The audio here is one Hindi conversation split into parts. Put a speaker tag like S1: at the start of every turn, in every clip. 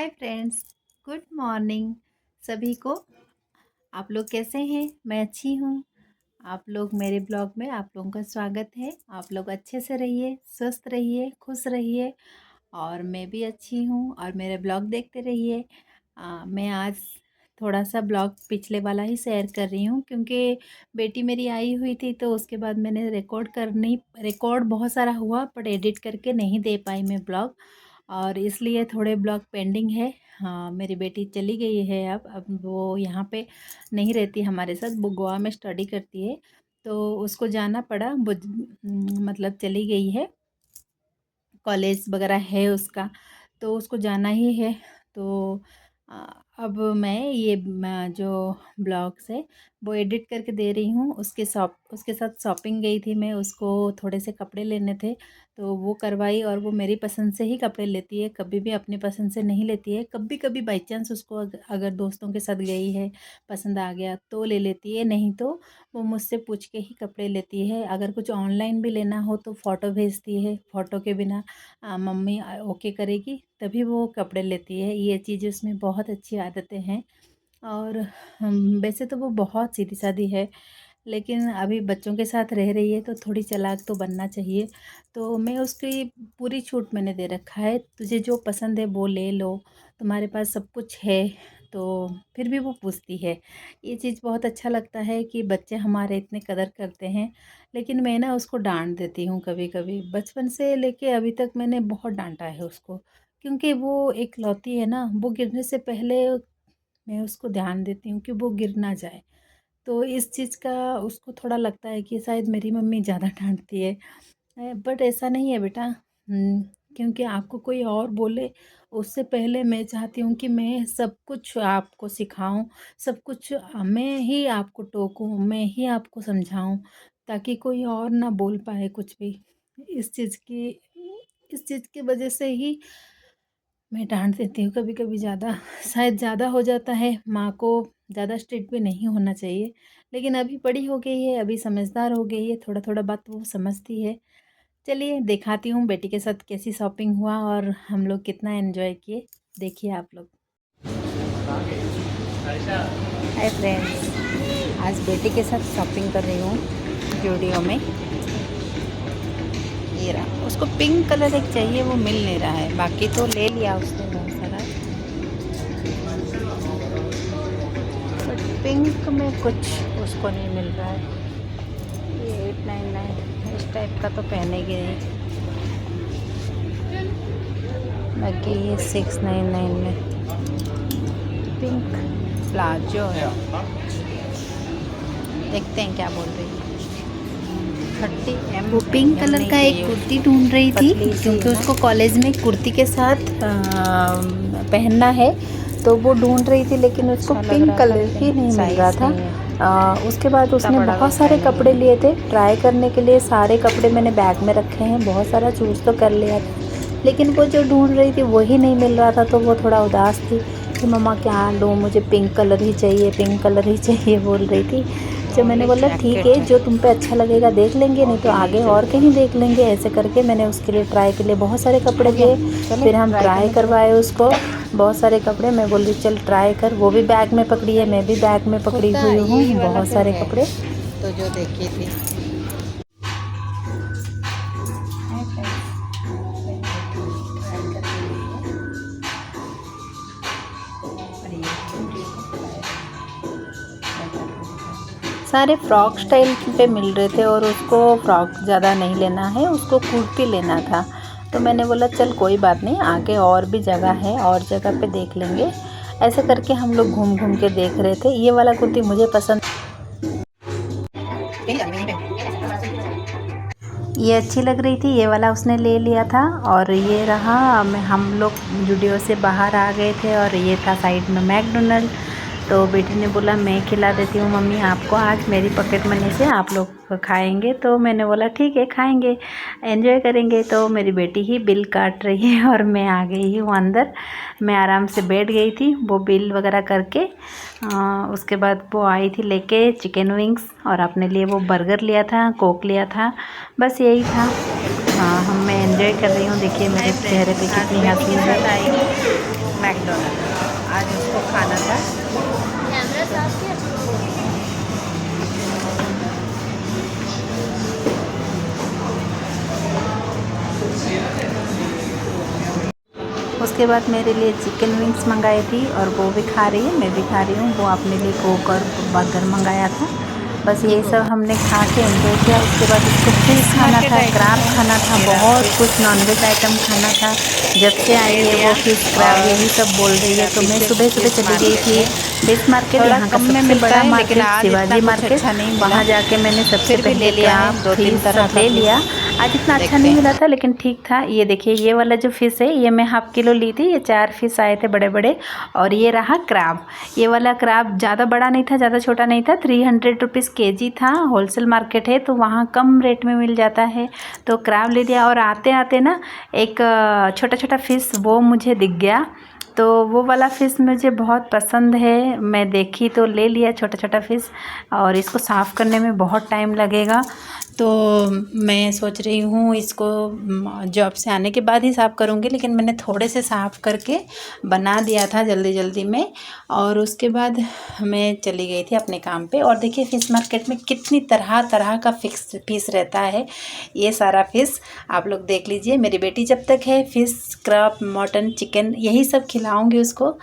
S1: हाय फ्रेंड्स, गुड मॉर्निंग सभी को। आप लोग कैसे हैं? मैं अच्छी हूँ। आप लोग मेरे ब्लॉग में आप लोगों का स्वागत है। आप लोग अच्छे से रहिए, स्वस्थ रहिए, खुश रहिए और मैं भी अच्छी हूँ और मेरे ब्लॉग देखते रहिए। मैं आज थोड़ा सा ब्लॉग पिछले वाला ही शेयर कर रही हूँ क्योंकि बेटी मेरी आई हुई थी, तो उसके बाद मैंने रिकॉर्ड बहुत सारा हुआ पर एडिट करके नहीं दे पाई मैं ब्लॉग, और इसलिए थोड़े ब्लॉग पेंडिंग है। हाँ, मेरी बेटी चली गई है। अब वो यहाँ पे नहीं रहती हमारे साथ, वो गोवा में स्टडी करती है, तो उसको जाना पड़ा। वो मतलब चली गई है, कॉलेज वगैरह है उसका, तो उसको जाना ही है। तो अब मैं ये जो ब्लॉग्स है वो एडिट करके दे रही हूँ। उसके साथ शॉपिंग गई थी मैं, उसको थोड़े से कपड़े लेने थे तो वो करवाई, और वो मेरी पसंद से ही कपड़े लेती है, कभी भी अपनी पसंद से नहीं लेती है। कभी कभी बाई चांस उसको अगर दोस्तों के साथ गई है, पसंद आ गया तो ले लेती है, नहीं तो वो मुझसे पूछ के ही कपड़े लेती है। अगर कुछ ऑनलाइन भी लेना हो तो फ़ोटो भेजती है, फ़ोटो के बिना मम्मी ओके करेगी तभी वो कपड़े लेती है। ये चीज़ उसमें बहुत अच्छी आदतें हैं। और वैसे तो वो बहुत सीधी सादी है, लेकिन अभी बच्चों के साथ रह रही है तो थोड़ी चालाक तो बनना चाहिए। तो मैं उसकी पूरी छूट मैंने दे रखा है, तुझे जो पसंद है वो ले लो, तुम्हारे पास सब कुछ है। तो फिर भी वो पूछती है। ये चीज़ बहुत अच्छा लगता है कि बच्चे हमारे इतने कदर करते हैं। लेकिन मैं ना उसको डांट देती हूँ कभी कभी, बचपन से लेके अभी तक मैंने बहुत डांटा है उसको, क्योंकि वो एकलौती है ना। वो गिरने से पहले मैं उसको ध्यान देती हूँ कि वो गिर ना जाए। तो इस चीज़ का उसको थोड़ा लगता है कि शायद मेरी मम्मी ज़्यादा डाँटती है। बट ऐसा नहीं है बेटा। क्योंकि आपको कोई और बोले उससे पहले मैं चाहती हूँ कि मैं सब कुछ आपको सिखाऊँ, सब कुछ मैं ही आपको टोकूँ, मैं ही आपको समझाऊँ, ताकि कोई और ना बोल पाए कुछ भी। इस चीज़ की इस चीज़ की वजह से ही मैं डाँट देती हूँ कभी-कभी ज़्यादा। शायद ज़्यादा हो जाता है, माँ को ज़्यादा स्ट्रिक्ट भी नहीं होना चाहिए। लेकिन अभी बड़ी हो गई है, अभी समझदार हो गई है, थोड़ा-थोड़ा बात वो समझती है। चलिए दिखाती हूँ बेटी के साथ कैसी शॉपिंग हुआ और हम लोग कितना एन्जॉय किए, देखिए आप लोग। हाय फ्रेंड्स, आज बेटी के साथ शॉपिंग कर रही हूँ ज़ूडियो में। ये रहा, उसको पिंक कलर एक चाहिए, वो मिल नहीं रहा है, बाकी तो ले लिया उसने बहुत सारा। पिंक में कुछ उसको नहीं मिल रहा है। ये 899 इस टाइप का तो पहनेगी नहीं, बाकी ये 699 में पिंक प्लाजो है। देखते हैं क्या बोल रही है। 30 वो पिंक कलर का एक कुर्ती ढूंढ रही थी, क्योंकि उसको कॉलेज में कुर्ती के साथ पहनना है, तो वो ढूंढ रही थी, लेकिन उसको पिंक कलर ही नहीं मिल रहा था। उसके बाद उसने बहुत सारे कपड़े लिए थे ट्राई करने के लिए। सारे कपड़े मैंने बैग में रखे हैं, बहुत सारा चूज़ तो कर लिया था, लेकिन वो जो ढूंढ रही थी वही नहीं मिल रहा था। तो वो थोड़ा उदास थी कि मम्मा क्या लूँ, मुझे पिंक कलर ही चाहिए, पिंक कलर ही चाहिए बोल रही थी। जब मैंने बोला ठीक है, जो तुम पे अच्छा लगेगा देख लेंगे, नहीं तो आगे और कहीं देख लेंगे। ऐसे करके मैंने उसके लिए ट्राई के लिए बहुत सारे कपड़े दिए। फिर हम ट्राई करवाए उसको बहुत सारे कपड़े। मैं बोल रही चल ट्राई कर, वो भी बैग में पकड़ी है, मैं भी बैग में पकड़ी हुई हूँ बहुत सारे कपड़े। तो जो देखी थी सारे फ्रॉक स्टाइल पे मिल रहे थे, और उसको फ्रॉक ज़्यादा नहीं लेना है, उसको कुर्ती लेना था। तो मैंने बोला चल कोई बात नहीं, आगे और भी जगह है, और जगह पे देख लेंगे। ऐसे करके हम लोग घूम घूम के देख रहे थे। ये वाला कुर्ती मुझे पसंद, ये अच्छी लग रही थी, ये वाला उसने ले लिया था। और ये रहा, हम लोग ज़ूडियो से बाहर आ गए थे, और ये था साइड में मैकडोनल्ड। तो बेटी ने बोला मैं खिला देती हूँ मम्मी आपको, आज मेरी पॉकेट मनी से आप लोग खाएंगे। तो मैंने बोला ठीक है खाएंगे, एंजॉय करेंगे। तो मेरी बेटी ही बिल काट रही है और मैं आ गई हूँ अंदर। मैं आराम से बैठ गई थी वो बिल वगैरह करके। उसके बाद वो आई थी लेके चिकन विंग्स, और अपने लिए वो बर्गर लिया था, कोक लिया था, बस यही था। हाँ, मैं एंजॉय कर रही हूँ। देखिए मेरे चेहरे पे कितनी हंसी है। उसके बाद मेरे लिए चिकन विंग्स मंगाई थी और वो भी खा रही है, मैं भी खा रही हूँ। वो अपने लिए कोक और बर्गर मंगाया था। बस यही सब हमने खा के एंजॉय किया। उसके बाद उसको फिश खाना था, क्रैब खाना था, बहुत कुछ नॉनवेज आइटम खाना था। जब से आई है वो फिश क्रैब यही सब बोल रही है। तो मैं सुबह सुबह चली गई थी फिश मार्केट, यहाँ का सबसे बड़ा मार्केट शिवाजी मार्केट। वहाँ जाके मैंने सबसे पहले क्रैब फिश सब ले लिया। आज इतना अच्छा नहीं मिला था लेकिन ठीक था। ये देखिए, ये वाला जो फ़िश है ये मैं हाफ किलो ली थी। ये 4 फिश आए थे बड़े बड़े। और ये रहा क्रैब। ये वाला क्रैब ज़्यादा बड़ा नहीं था, ज़्यादा छोटा नहीं था। 300 रुपीज़ केजी था। होलसेल मार्केट है तो वहाँ कम रेट में मिल जाता है। तो क्रैब ले लिया। और आते आते ना एक छोटा छोटा फ़िश वो मुझे दिख गया। तो वो वाला फ़िश मुझे बहुत पसंद है। मैं देखी तो ले लिया छोटा छोटा फ़िश। और इसको साफ़ करने में बहुत टाइम लगेगा। तो मैं सोच रही हूँ इसको जॉब से आने के बाद ही साफ़ करूँगी। लेकिन मैंने थोड़े से साफ़ करके बना दिया था जल्दी जल्दी में। और उसके बाद मैं चली गई थी अपने काम पे। और देखिए फ़िश मार्केट में कितनी तरह तरह का फ़िश रहता है। ये सारा फ़िश आप लोग देख लीजिए। मेरी बेटी जब तक है फ़िश क्रैब मटन चिकन यही सब खिलाऊंगी उसको।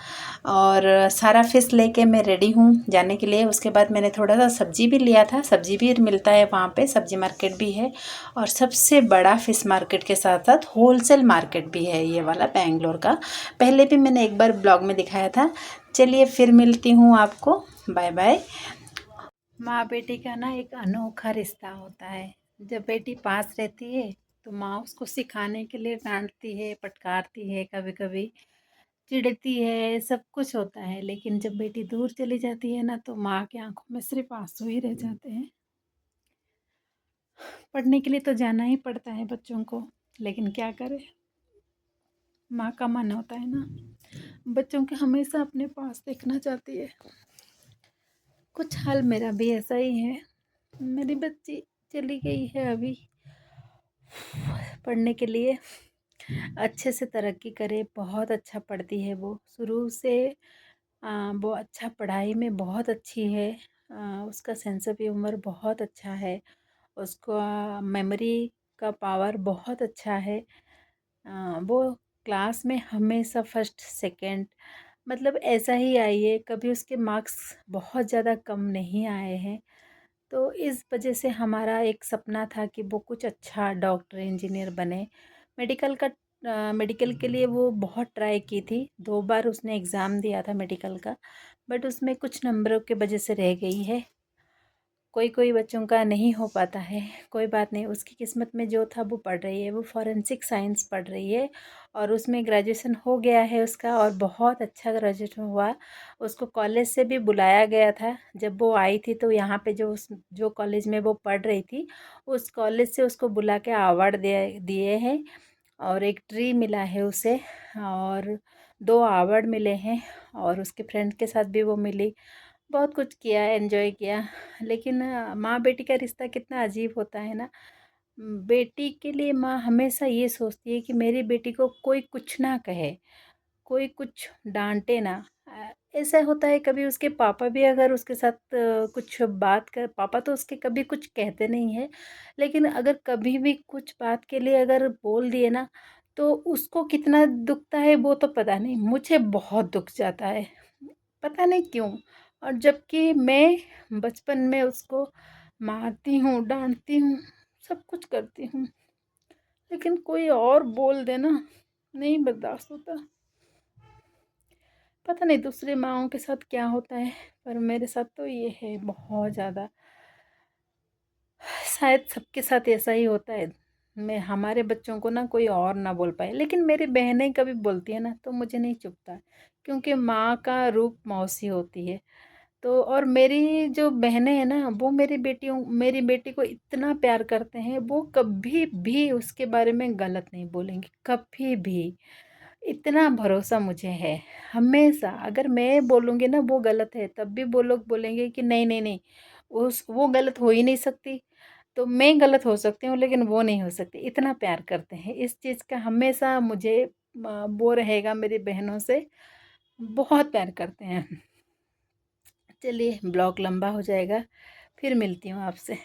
S1: और सारा फ़िश लेके मैं रेडी हूँ जाने के लिए। उसके बाद मैंने थोड़ा सा सब्ज़ी भी लिया था। सब्ज़ी भी मिलता है वहाँ पे, सब्ज़ी मार्केट भी है। और सबसे बड़ा फ़िश मार्केट के साथ साथ होलसेल मार्केट भी है ये वाला बेंगलोर का। पहले भी मैंने एक बार ब्लॉग में दिखाया था। चलिए फिर मिलती हूँ आपको। Bye bye. माँ बेटी का ना एक अनोखा रिश्ता होता है। जब बेटी पास रहती है तो माँ उसको सिखाने के लिए डांटती है, फटकारती है, कभी कभी चिढ़ती है, सब कुछ होता है। लेकिन जब बेटी दूर चली जाती है ना तो माँ की आंखों में सिर्फ आंसू ही रह जाते हैं। पढ़ने के लिए तो जाना ही पड़ता है बच्चों को, लेकिन क्या करें, माँ का मन होता है ना, बच्चों के हमेशा अपने पास देखना चाहती है। कुछ हाल मेरा भी ऐसा ही है। मेरी बच्ची चली गई है अभी पढ़ने के लिए। अच्छे से तरक्की करे, बहुत अच्छा पढ़ती है वो शुरू से। वो अच्छा पढ़ाई में बहुत अच्छी है। उसका सेंस ऑफ ह्यूमर बहुत अच्छा है। उसका मेमोरी का पावर बहुत अच्छा है। वो क्लास में हमेशा फर्स्ट सेकंड, मतलब ऐसा ही आई है। कभी उसके मार्क्स बहुत ज़्यादा कम नहीं आए हैं। तो इस वजह से हमारा एक सपना था कि वो कुछ अच्छा डॉक्टर इंजीनियर बने। मेडिकल का मेडिकल के लिए वो बहुत ट्राई की थी। 2 बार उसने एग्ज़ाम दिया था मेडिकल का, बट उसमें कुछ नंबरों की वजह से रह गई है। कोई कोई बच्चों का नहीं हो पाता है, कोई बात नहीं। उसकी किस्मत में जो था वो पढ़ रही है। वो फॉरेंसिक साइंस पढ़ रही है और उसमें ग्रेजुएशन हो गया है उसका, और बहुत अच्छा ग्रेजुएशन हुआ। उसको कॉलेज से भी बुलाया गया था। जब वो आई थी तो यहाँ पे जो कॉलेज में वो पढ़ रही थी उस कॉलेज से उसको बुला के अवार्ड दिए दिए हैं। और एक ट्री मिला है उसे, और 2 अवार्ड मिले हैं। और उसके फ्रेंड के साथ भी वो मिली। बहुत कुछ किया, एंजॉय किया। लेकिन माँ बेटी का रिश्ता कितना अजीब होता है ना। बेटी के लिए माँ हमेशा ये सोचती है कि मेरी बेटी को कोई कुछ ना कहे, कोई कुछ डांटे ना। ऐसा होता है कभी उसके पापा भी अगर उसके साथ कुछ बात कर, पापा तो उसके कभी कुछ कहते नहीं है, लेकिन अगर कभी भी कुछ बात के लिए अगर बोल दिए ना तो उसको कितना दुखता है वो तो पता नहीं। मुझे बहुत दुख जाता है, पता नहीं क्यों। और जबकि मैं बचपन में उसको मारती हूँ, डांटती हूँ, सब कुछ करती हूँ, लेकिन कोई और बोल देना नहीं बर्दाश्त होता। पता नहीं दूसरी माँओं के साथ क्या होता है, पर मेरे साथ तो ये है बहुत ज़्यादा। शायद सबके साथ ऐसा ही होता है। मैं हमारे बच्चों को ना कोई और ना बोल पाए, लेकिन मेरी बहनें कभी बोलती है ना तो मुझे नहीं चुभता, क्योंकि माँ का रूप मौसी होती है। तो और मेरी जो बहनें हैं ना वो मेरी बेटी को इतना प्यार करते हैं, वो कभी भी उसके बारे में गलत नहीं बोलेंगी, कभी भी। इतना भरोसा मुझे है। हमेशा अगर मैं बोलूँगी ना वो गलत है, तब भी वो लोग बोलेंगे कि नहीं नहीं नहीं, वो गलत हो ही नहीं सकती। तो मैं गलत हो सकती हूँ लेकिन वो नहीं हो सकती। इतना प्यार करते हैं। इस चीज़ का हमेशा मुझे वो रहेगा मेरी बहनों से, बहुत प्यार करते हैं। चलिए ब्लॉग लंबा हो जाएगा, फिर मिलती हूँ आपसे।